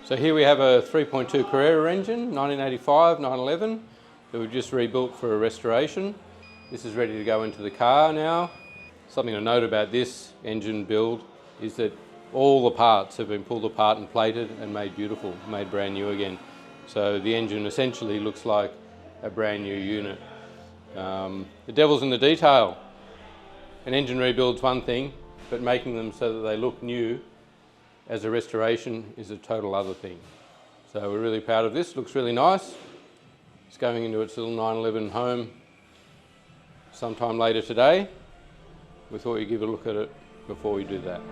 So here we have a 3.2 Carrera engine, 1985, 911, that we've just rebuilt for a restoration. This is ready to go into the car now. Something to note about this engine build is that all the parts have been pulled apart and plated and made beautiful, made brand new again. So the engine essentially looks like a brand new unit. The devil's in the detail. An engine rebuild's one thing, but making them so that they look new as a restoration is a total other thing. So we're really proud of this. Looks really nice. It's going into its little 911 home sometime later today. We thought we'd give a look at it before we do that.